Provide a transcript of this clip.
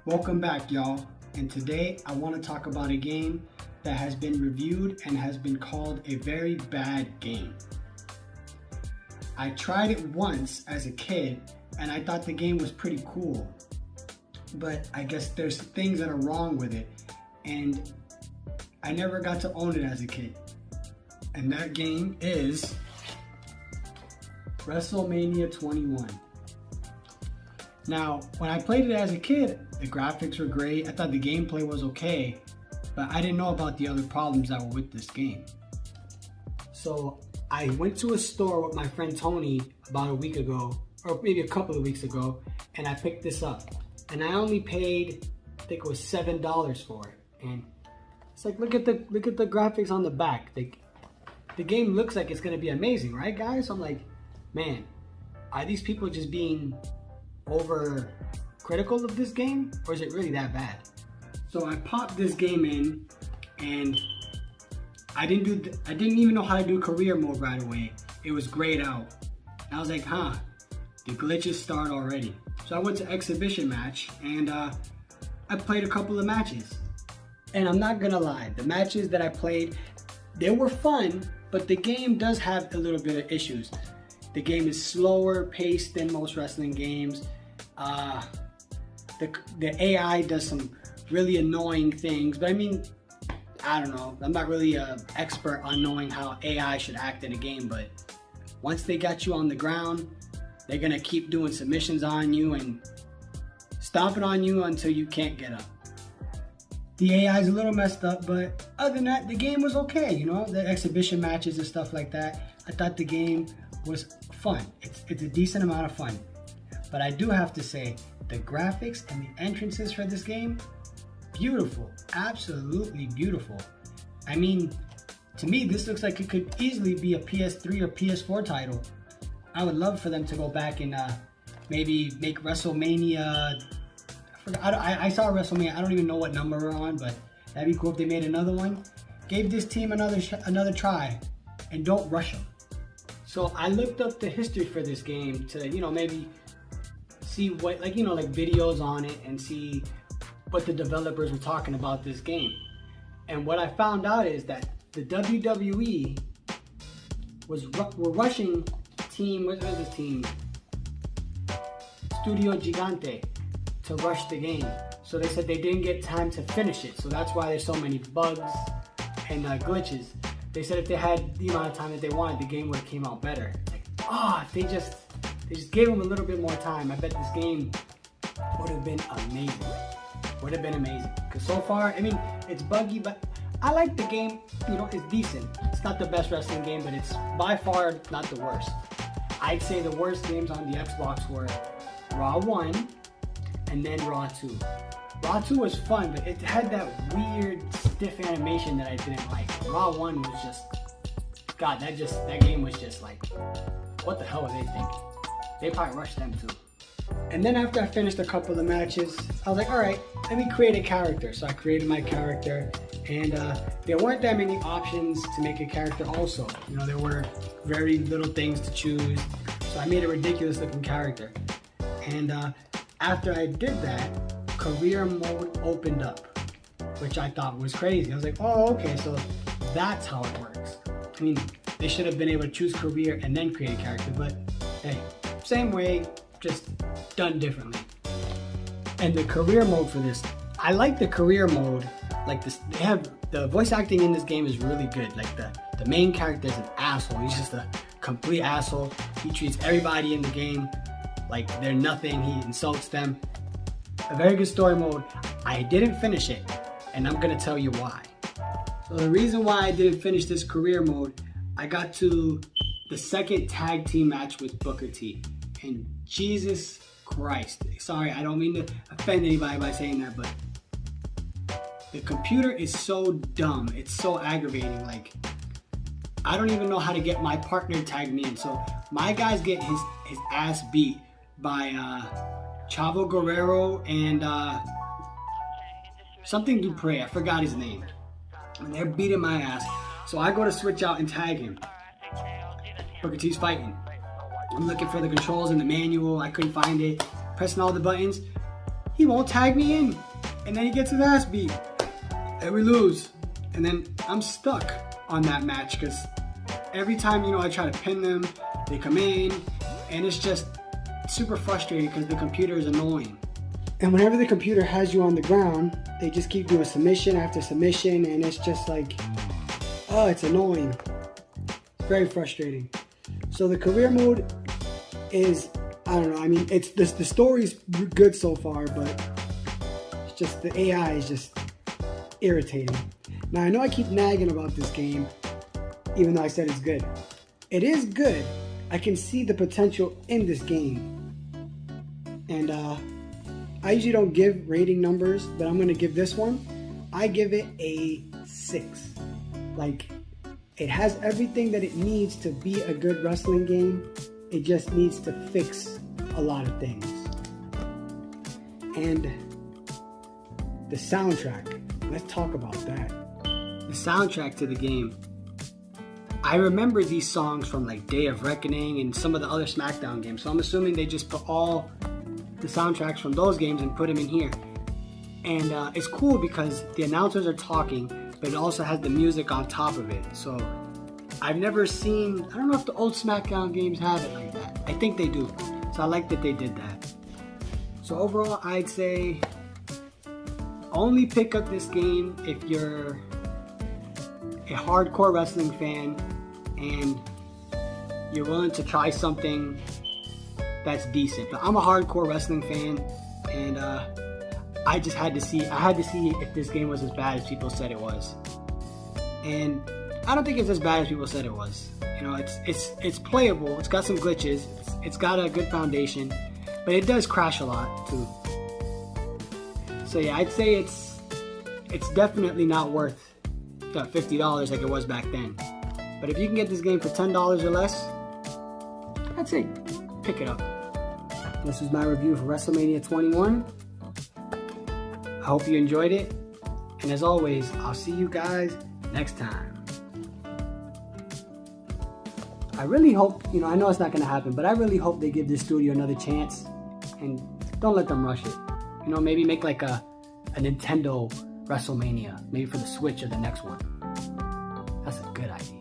Welcome back, y'all, and today I want to talk about a game that has been reviewed and has been called a very bad game. I tried it once as a kid and I thought the game was pretty cool, but I guess there's things that are wrong with it and I never got to own it as a kid. And that game is Wrestlemania 21. Now, when I played it as a kid, the graphics were great. I thought the gameplay was okay, but I didn't know about the other problems that were with this game. So I went to a store with my friend Tony about a week ago, or maybe a couple of weeks ago, and I picked this up. And I only paid, I think it was $7 for it. And it's like, look at the graphics on the back. The game looks like it's gonna be amazing, right, guys? So I'm like, man, are these people just being over critical of this game, or is it really that bad? So I popped this game in and I didn't even know how to do career mode right away. It was grayed out. I was like, the glitches start already. So I went to exhibition match and I played a couple of matches. And I'm not gonna lie, the matches that I played, they were fun, but the game does have a little bit of issues. The game is slower paced than most wrestling games. The AI does some really annoying things, but I mean, I don't know. I'm not really an expert on knowing how AI should act in a game, but once they got you on the ground, they're gonna keep doing submissions on you and stomping on you until you can't get up. The AI is a little messed up, but other than that, the game was okay. You know, the exhibition matches and stuff like that. I thought the game was fun. It's a decent amount of fun. But I do have to say, the graphics and the entrances for this game, beautiful, absolutely beautiful. I mean, to me, this looks like it could easily be a PS3 or PS4 title. I would love for them to go back and maybe make Wrestlemania. I saw Wrestlemania. I don't even know what number we're on, but that'd be cool if they made another one. Gave this team another try, and don't rush them. So I looked up the history for this game to, maybe see what, like videos on it and see what the developers were talking about this game. And what I found out is that the WWE were rushing team, what was this team? Studio Gigante to rush the game. So they said they didn't get time to finish it. So that's why there's so many bugs and glitches. They said if they had the amount of time that they wanted, the game would have came out better. Like, if they just gave them a little bit more time, I bet this game would have been amazing. Would have been amazing. Because so far, I mean, it's buggy, but I like the game. It's decent. It's not the best wrestling game, but it's by far not the worst. I'd say the worst games on the Xbox were Raw 1 and then Raw 2. Raw 2 was fun, but it had that weird stiff animation that I didn't like. Raw 1 was just, God, that game was just like, what the hell were they thinking? They probably rushed them too. And then after I finished a couple of the matches, I was like, all right, let me create a character. So I created my character, and there weren't that many options to make a character also. There were very little things to choose. So I made a ridiculous looking character. And after I did that, career mode opened up, which I thought was crazy. I was like, oh, okay, so that's how it works. I mean, they should have been able to choose career and then create a character, but hey, same way, just done differently. And the career mode for this, I like the career mode. Like this, they have the voice acting in this game is really good. Like the main character is an asshole. He's just a complete asshole. He treats everybody in the game like they're nothing. He insults them. A very good story mode. I didn't finish it, and I'm gonna tell you why. So the reason why I didn't finish this career mode, I got to the second tag team match with Booker T, and Jesus Christ, sorry, I don't mean to offend anybody by saying that, but the computer is so dumb. It's so aggravating. Like, I don't even know how to get my partner to tag me in. So my guy's getting his ass beat by Chavo Guerrero and something Dupre. I forgot his name. And they're beating my ass. So I go to switch out and tag him. Booker T's fighting. I'm looking for the controls in the manual. I couldn't find it. Pressing all the buttons. he won't tag me in. And then he gets his ass beat. And we lose. And then I'm stuck on that match because every time, I try to pin them, they come in, and it's just super frustrating because the computer is annoying. And whenever the computer has you on the ground, they just keep doing submission after submission, and it's just like, oh, it's annoying. It's very frustrating. So the career mode is, I don't know, I mean, it's the story's good so far, but it's just the AI is just irritating. Now, I know I keep nagging about this game, even though I said it's good. It is good. I can see the potential in this game. And I usually don't give rating numbers, but I'm going to give this one. I give it a 6. Like, it has everything that it needs to be a good wrestling game. It just needs to fix a lot of things. And the soundtrack. Let's talk about that. The soundtrack to the game. I remember these songs from like Day of Reckoning and some of the other SmackDown games. So I'm assuming they just put all the soundtracks from those games and put them in here. And it's cool because the announcers are talking, but it also has the music on top of it. So I've never seen, I don't know if the old SmackDown games have it like that. I think they do. So I like that they did that. So overall, I'd say only pick up this game if you're a hardcore wrestling fan and you're willing to try something that's decent. But I'm a hardcore wrestling fan, and I just had to see if this game was as bad as people said it was. And I don't think it's as bad as people said it was. It's playable. It's got some glitches. It's got a good foundation, but it does crash a lot too. So yeah, I'd say it's definitely not worth the $50 like it was back then. But if you can get this game for $10 or less, I'd say pick it up. This is my review for Wrestlemania 21. I hope you enjoyed it. And as always, I'll see you guys next time. I really hope, I know it's not going to happen, but I really hope they give this studio another chance and don't let them rush it. Maybe make like a Nintendo Wrestlemania, maybe for the Switch or the next one. That's a good idea.